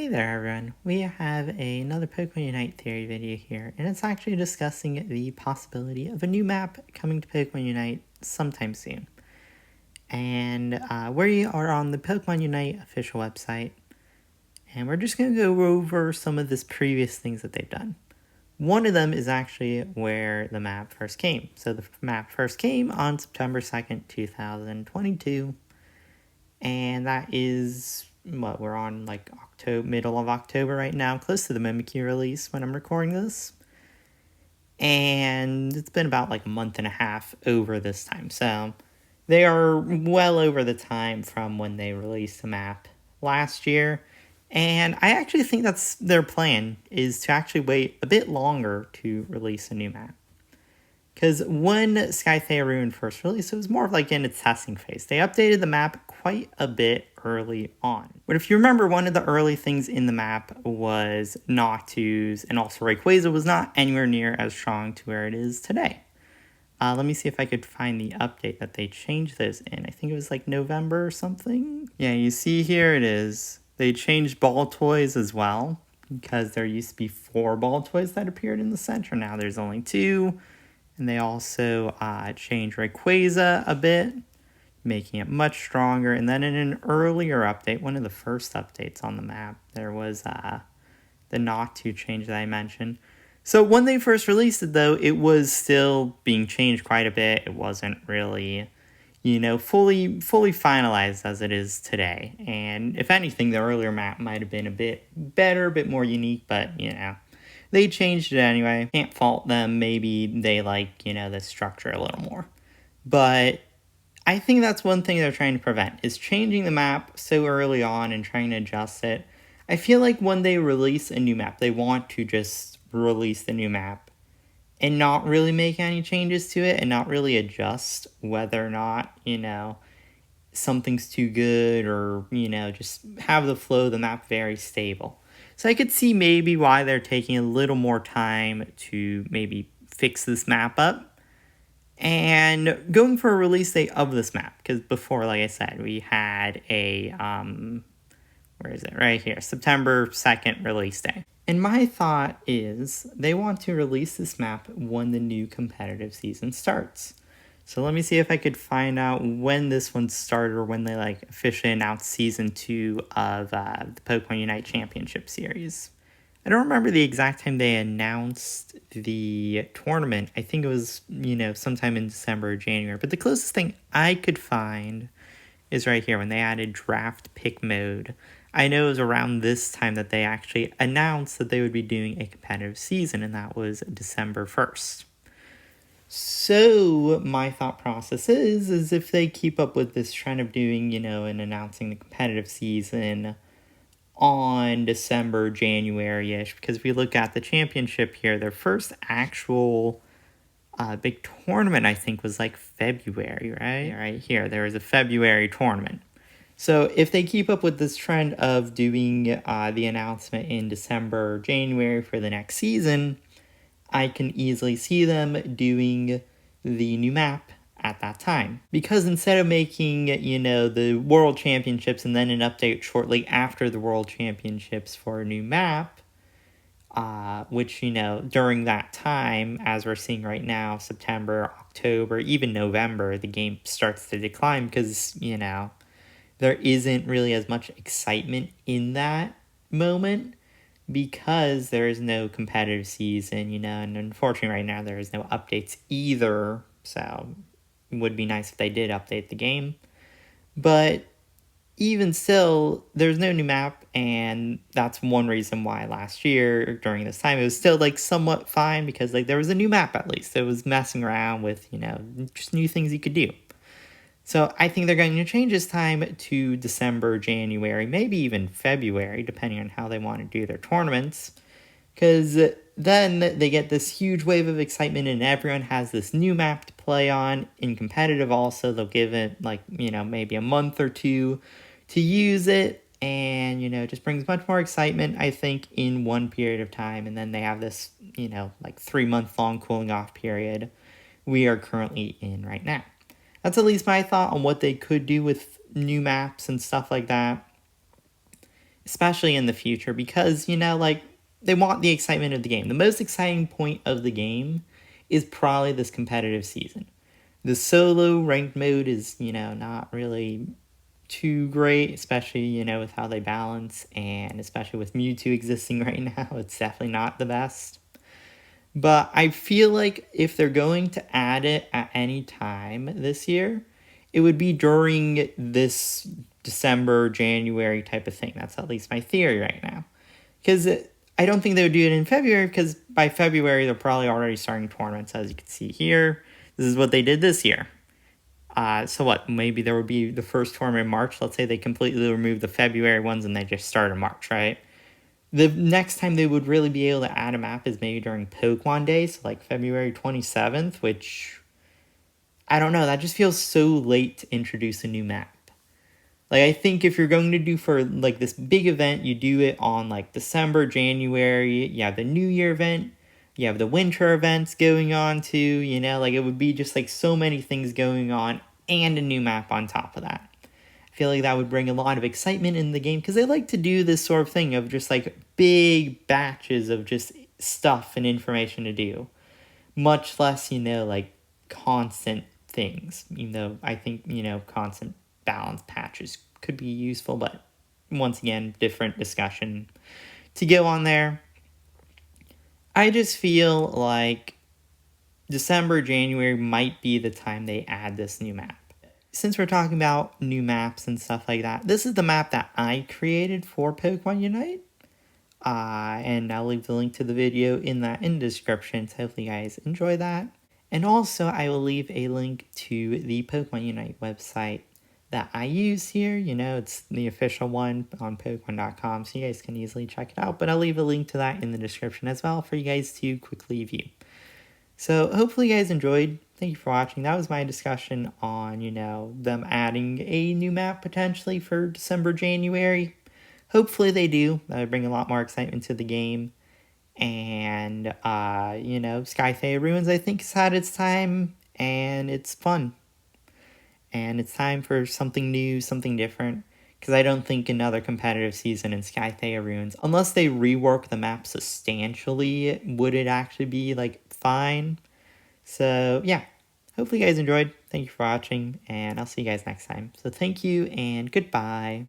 Hey there everyone, we have another Pokemon Unite theory video here, and it's actually discussing the possibility of a new map coming to Pokemon Unite sometime soon. And we are on the Pokemon Unite official website, and we're just going to go over some of the previous things that they've done. One of them is actually where the map first came. So the map first came on September 2nd, 2022, and that is what we're on, like middle of October right now, close to the Mimikyu release when I'm recording this. And it's been about like a month and a half over this time. So they are well over the time from when they released the map last year. And I actually think that's their plan, is to actually wait a bit longer to release a new map. Because when Theia Ruin first released, it was more of like in its testing phase. They updated the map quite a bit early on. But if you remember, one of the early things in the map was Noctis, and also Rayquaza was not anywhere near as strong to where it is today. Let me see if I could find the update that they changed those in. I think it was like November or something. Yeah, you see here it is. They changed ball toys as well, because there used to be 4 ball toys that appeared in the center. Now there's only 2. And they also changed Rayquaza a bit, making it much stronger. And then in an earlier update, one of the first updates on the map, there was the Noctis change that I mentioned. So when they first released it, though, it was still being changed quite a bit. It wasn't really, fully finalized as it is today. And if anything, the earlier map might have been a bit better, a bit more unique, but, they changed it anyway. Can't fault them. Maybe they like, the structure a little more. But I think that's one thing they're trying to prevent, is changing the map so early on and trying to adjust it. I feel like when they release a new map, they want to just release the new map and not really make any changes to it and not really adjust whether or not, something's too good, or, just have the flow of the map very stable. So I could see maybe why they're taking a little more time to maybe fix this map up and going for a release date of this map. Because before, like I said, we had a, where is it? Right here, September 2nd release day. And my thought is they want to release this map when the new competitive season starts. So let me see if I could find out when this one started, or when they officially announced Season 2 of the Pokemon Unite Championship Series. I don't remember the exact time they announced the tournament. I think it was, sometime in December or January. But the closest thing I could find is right here, when they added draft pick mode. I know it was around this time that they actually announced that they would be doing a competitive season, and that was December 1st. So my thought process is if they keep up with this trend of doing, and announcing the competitive season on December, January-ish, because if we look at the championship here, their first actual big tournament, I think, was February, right? Right here, there was a February tournament. So if they keep up with this trend of doing the announcement in December, January for the next season, I can easily see them doing the new map at that time. Because instead of making, the World Championships and then an update shortly after the World Championships for a new map, which, during that time, as we're seeing right now, September, October, even November, the game starts to decline because, there isn't really as much excitement in that moment, because there is no competitive season, and unfortunately right now there is no updates either, so it would be nice if they did update the game. But even still, there's no new map, and that's one reason why last year, during this time, it was still, somewhat fine, because, there was a new map at least. It was messing around with, just new things you could do. So I think they're going to change this time to December, January, maybe even February, depending on how they want to do their tournaments. Because then they get this huge wave of excitement and everyone has this new map to play on. In competitive also, they'll give it maybe a month or 2 to use it. And, it just brings much more excitement, I think, in one period of time. And then they have this, 3-month long cooling off period we are currently in right now. That's at least my thought on what they could do with new maps and stuff like that. especially in the future, because, like, they want the excitement of the game. The most exciting point of the game is probably this competitive season. The solo ranked mode is, not really too great, especially, with how they balance, and especially with Mewtwo existing right now, it's definitely not the best. But I feel like if they're going to add it at any time this year, it would be during this December, January type of thing. That's at least my theory right now. Because I don't think they would do it in February, because by February, they're probably already starting tournaments, as you can see here. This is what they did this year. So what, maybe there would be the first tournament in March. Let's say they completely remove the February ones and they just start in March, right? The next time they would really be able to add a map is maybe during Pokemon Day, so like February 27th, which, I don't know, that just feels so late to introduce a new map. Like, I think if you're going to do for, like, this big event, you do it on, like, December, January, you have the New Year event, you have the winter events going on too, like, it would be just, like, so many things going on, and a new map on top of that. I feel like that would bring a lot of excitement in the game, because they like to do this sort of thing of just, like, big batches of just stuff and information to do. Much less, like, constant things. Even though I think, constant balance patches could be useful, but once again, different discussion to go on there. I just feel like December, January might be the time they add this new map. Since we're talking about new maps and stuff like that, this is the map that I created for Pokemon Unite. And I'll leave the link to the video in the description, so hopefully you guys enjoy that. And also, I will leave a link to the Pokemon Unite website that I use here. It's the official one on Pokemon.com, so you guys can easily check it out. But I'll leave a link to that in the description as well for you guys to quickly view. So hopefully you guys enjoyed. Thank you for watching. That was my discussion on, them adding a new map potentially for December, January. Hopefully they do. That would bring a lot more excitement to the game. And, Sky Theia Ruins, I think, has had its time, and it's fun. And it's time for something new, something different, because I don't think another competitive season in Sky Theia Ruins, unless they rework the map substantially, would it actually be, like, fine? So, yeah. Hopefully you guys enjoyed. Thank you for watching, and I'll see you guys next time. So thank you, and goodbye.